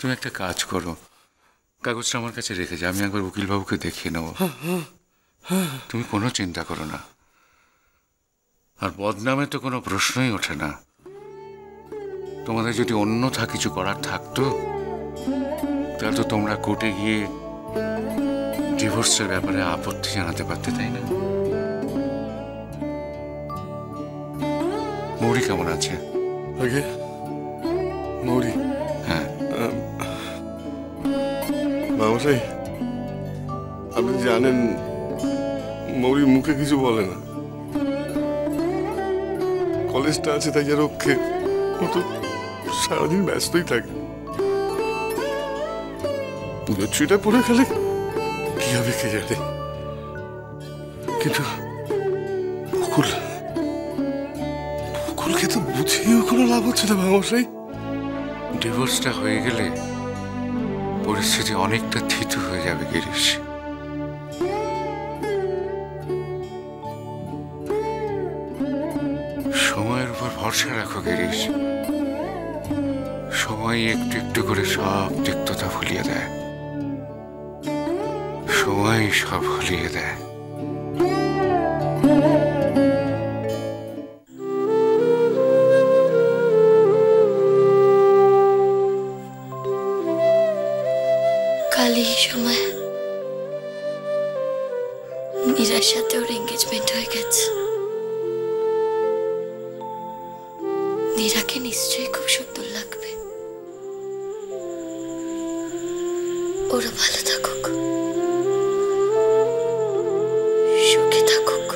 তুমি একটা কাজ করো, কাগজটা আমার কাছে রেখে যাও, আমি একবার উকিলবাবুকে দেখিয়ে নেব। তুমি কোনো চিন্তা করো না। আর বদনামে তো কোনো প্রশ্নই ওঠে না। তোমাদের যদি অন্যথা কিছু করার থাকতো তাহলে তো তোমরা কোর্টে গিয়ে ডিভোর্সের ব্যাপারে আপত্তি জানাতে পারতে, তাই না? মৌরি কেমন আছে? মৌরি? হ্যাঁ বাবুসাই, আপনি জানেন মৌরি মুখে কিছু বলে না। কলেজটা আছে তাই যার রক্ষে ও তো সারাদিন ব্যস্তই থাকে। পুজোর ছুটিটা পড়ে গেলে কি হবে কে জানে। কিন্তু বকুলকে তো বুঝিয়েও কোনো লাভ হচ্ছে না বাবুসাই। ডিভোর্সটা হয়ে গেলে পরিস্থিতি অনেকটা থিতু হয়ে যাবে গিরিশ। সময়ের উপর ভরসা রাখো গিরিশ। সময় একটু একটু করে সব তিক্ততা ভুলিয়ে দেয়, সময় সব ভুলিয়ে দেয়। কাল এই সময় মীরার সাথে ওর এঙ্গেজমেন্ট হয়ে গেছে। মীরাকে নিশ্চয়ই খুব সুন্দর লাগবে। ওরা ভালো থাকুক, সুখে থাকুক।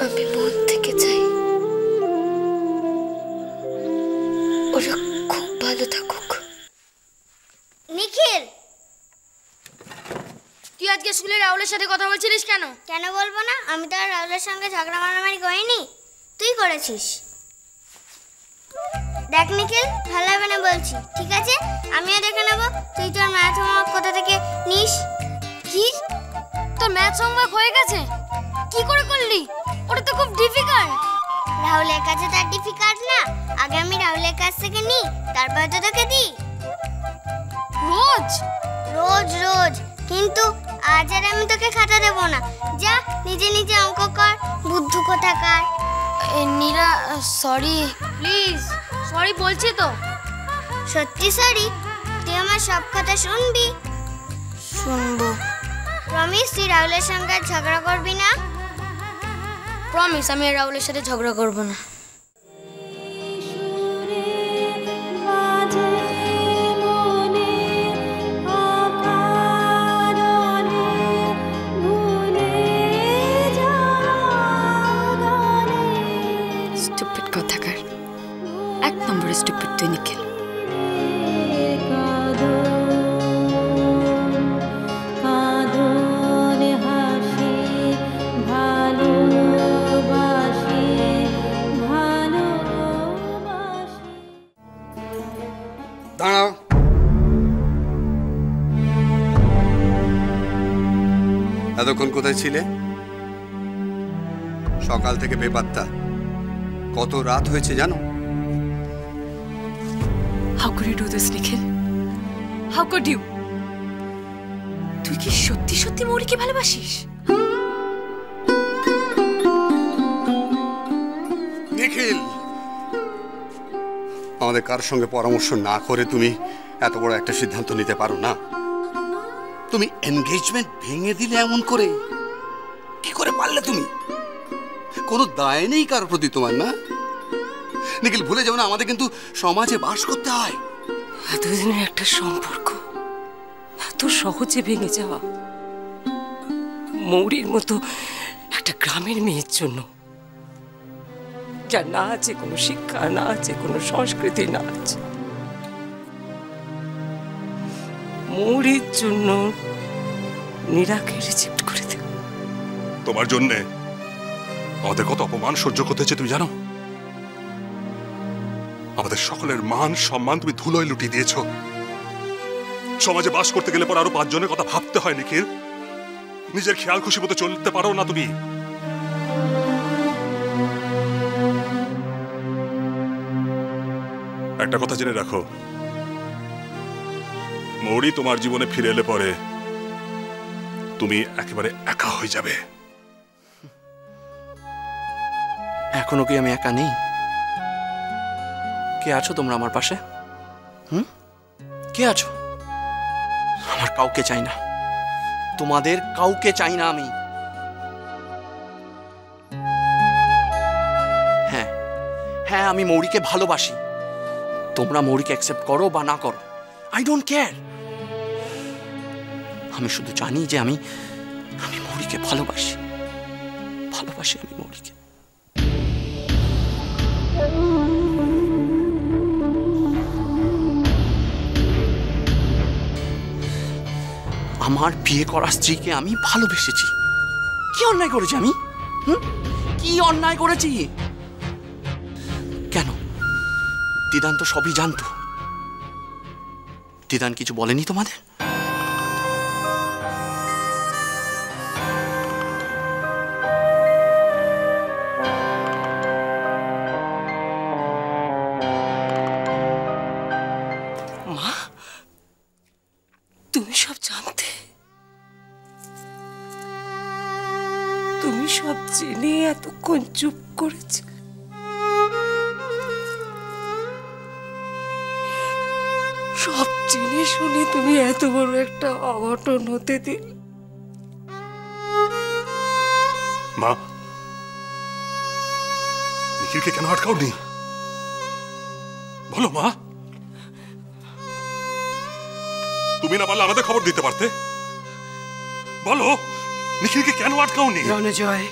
আমি মন থেকে চাই ওরা খুব ভালো থাকুক। নিখিল, তুই আজকে স্কুলে রাহুলের সাথে কথা বলছিলিস কেন? কেন বলবো না? আমি তো আর রাহুলের সঙ্গে ঝগড়া মারামারি করিনি, তুই করেছিস। দেখ নিখিল, ভালো হবে না বলছি, ঠিক আছে? আমিও দেখে নেবো তুই তোর ম্যাথ হোমওয়ার্ক কোথা থেকে নিস। কি, তোর ম্যাথ হোমওয়ার্ক হয়ে গেছে? কি করে করলি? ওটা তো খুব ডিফিকাল্ট। রাহুলের কাছে তার ডিফিকাল্ট না, আগে আমি রাহুলের কাছ থেকে নিই, তারপর তো তোকে দিই। রোজ রোজ রোজ? কিন্তু আজ আর আমি তোকে খাতা দেবো না। যা নিজে নিজে অঙ্ক কর, বুদ্ধু কোথাকার। নীরা, সরি। প্লিজ, সরি বলছি তো। সত্যি সরি? তুই আমার সব কথা শুনবি? শুনবো। প্রমিস তুই রাহুলের সঙ্গে ঝগড়া করবি না? প্রমিস আমি আর রাহুলের সাথে ঝগড়া করব না। স্টুপিড কথাকার, এক নম্বরে স্টুপিড তুই নিখিল। দাঁড়াও। এতক্ষণ কোথায় ছিলে? সকাল থেকে বেপাত্তা। কত রাত হয়েছে জানো? How could you do this, Nikhil? How could you? তুই কি সত্যি সত্যি মৌরিকে ভালোবাসিস? নিখিল, আমাদের কারোর সঙ্গে পরামর্শ না করে তুমি এত বড় একটা সিদ্ধান্ত নিতে পারো না। তুমি এনগেজমেন্ট ভেঙে দিলে এমন করে, কি করে পারলে তুমি? কোনো দায় নেই কারোর প্রতি তোমার, না? নিখিল, ভুলে যাও না আমাদের কিন্তু সমাজে বাস করতে হয়। এতদিনের একটা সম্পর্ক এত সহজে ভেঙে যাওয়া, মৌরির মতো একটা গ্রামের মেয়ের জন্য, যার না আছে কোনো শিক্ষা, না আছে কোনো সংস্কৃতি, না আছে। মৌরির জন্য নীরাকে রিজেক্ট করে দেব। তোমার জন্যে আমাদের কত অপমান সহ্য করতে হচ্ছে তুমি জানো? আমাদের সকলের মান সম্মান তুমি ধুলোয় লুটিয়ে দিয়েছো। সমাজে বাস করতে গেলে পর আরো 5 জনের কথা ভাবতে হয় নিখিল। নিজের খেয়াল খুশি মতো চলতে পারো না তুমি। একটা কথা জেনে রাখো, মৌরি তোমার জীবনে ফিরে এলে পরে তুমি একেবারে একা হয়ে যাবে। এখনো কি আমি একা নেই? কে আছো তোমরা আমার পাশে? কে আছো? আমার কাউকে চাই না, তোমাদের কাউকে চাই না আমি। হ্যাঁ হ্যাঁ, আমি মৌরিকে ভালোবাসি। তোমরা মৌরিকে অ্যাকসেপ্ট করো বা না করো, আই ডোন্ট কেয়ার। আমি শুধু জানি যে আমি মৌরিকে ভালোবাসি, ভালোবাসি আমি মৌরিকে। আমার বিয়ে করা স্ত্রীকে আমি ভালোবেসেছি। কি অন্যায় করেছি আমি? কি অন্যায় করেছি? কেন? দিদান তো সবই জানতো। দিদান কিছু বলেনি তোমাদের? মা, তুমি সব জানতে, তুমি সব জেনে এতক্ষণ চুপ করেছ। সব জেনে শুনে তুমি এত বড় একটা অঘটন হতে দিলে। মা, নিখিলকে কেন আটকাওনি? বলো মা। তুমি না পারলে আমাদের খবর দিতে পারতে। বলো, নিখিলকে কেন আটকাওনি? রণজয়,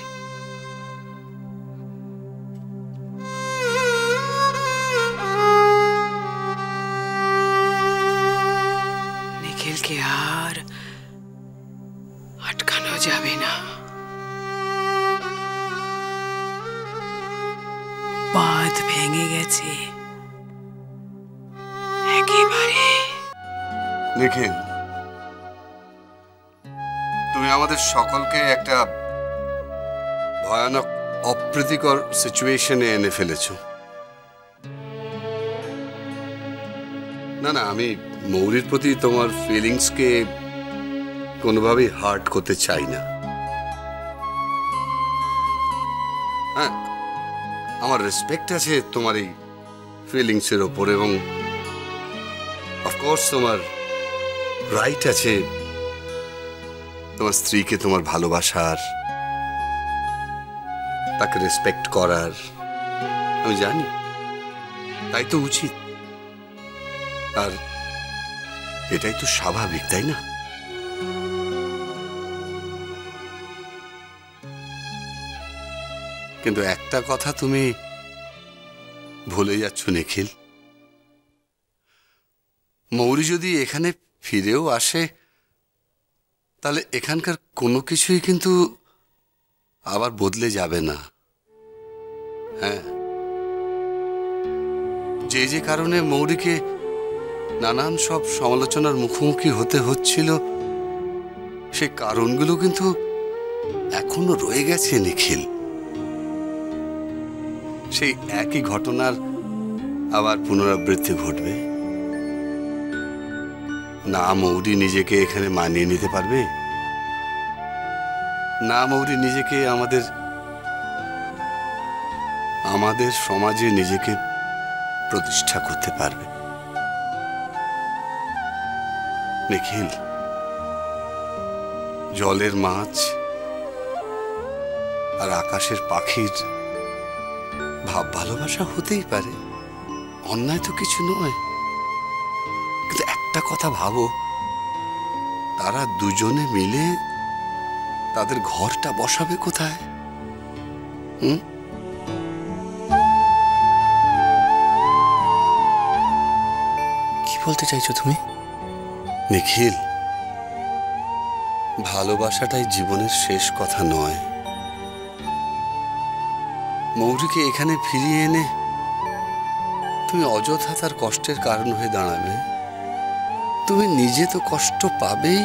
নিখিলকে আর আটকানো যাবে না। বাঁধ ভেঙে গেছে একেবারে। নিখিল, তুমি আমাদের সকলকে একটা ভয়ানক অপ্রীতিকর সিচুয়েশনে এনে ফেলেছ। না না, আমি মৌরির প্রতি তোমার ফিলিংসকে কোনোভাবেই হার্ট করতে চাই না। হ্যাঁ, আমার রেসপেক্ট আছে তোমার এই ফিলিংসের ওপর, এবং অফকোর্স তোমার রাইট আছে তোমার স্ত্রীকে তোমার ভালোবাসার, তাকে রেসপেক্ট করার। আমি জানি, তাই তো উচিত, আর এটাই তো স্বাভাবিক, তাই না? কিন্তু একটা কথা তুমি ভুলে যাচ্ছ নিখিল, মৌরি যদি এখানে ফিরেও আসে তাহলে এখানকার কোনো কিছুই কিন্তু আবার বদলে যাবে না। হ্যাঁ, যে যে কারণে মৌরিকে নানান সব সমালোচনার মুখোমুখি হতে হচ্ছিল, সে কারণগুলো কিন্তু এখনো রয়ে গেছে নিখিল। সেই একই ঘটনার আবার পুনরাবৃত্তি ঘটবে না। মৌরি নিজেকে এখানে মানিয়ে নিতে পারবে না। মৌরি নিজেকে আমাদের সমাজে নিজেকে প্রতিষ্ঠা করতে পারবে। নিখিল, জলের মাছ আর আকাশের পাখির ভাব ভালোবাসা হতেই পারে, অন্যায় তো কিছু নয়। কিন্তু একটা কথা ভাবো, তারা দুজনে মিলে তাদের ঘরটা বসাবে কোথায়? কি বলতে চাইছো তুমি? নিখিল, ভালোবাসাটাই জীবনের শেষ কথা নয়। মৌরিকে এখানে ফিরিয়ে এনে তুমি অযথা তার কষ্টের কারণ হয়ে দাঁড়াবে। তুমি নিজে তো কষ্ট পাবেই,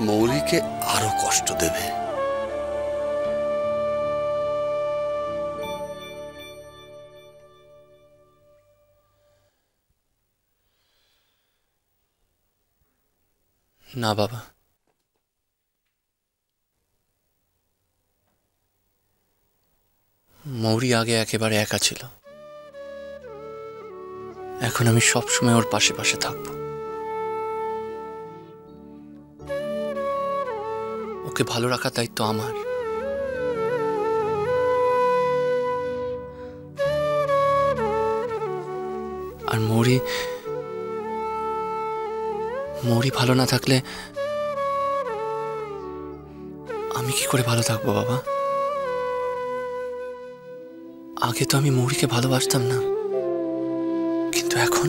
মৌরিকে আরো কষ্ট দেবে। না বাবা, মৌরি আগে একেবারে একা ছিল, এখন আমি সব সময় ওর পাশে পাশে থাকবো। ওকে ভালো রাখার দায়িত্ব আমার। আর মৌরি ভালো না থাকলে আমি কি করে ভালো থাকবো বাবা? আগে তো আমি মৌরিকে ভালোবাসতাম না, কিন্তু এখন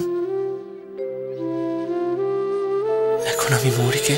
আমি মৌরিকে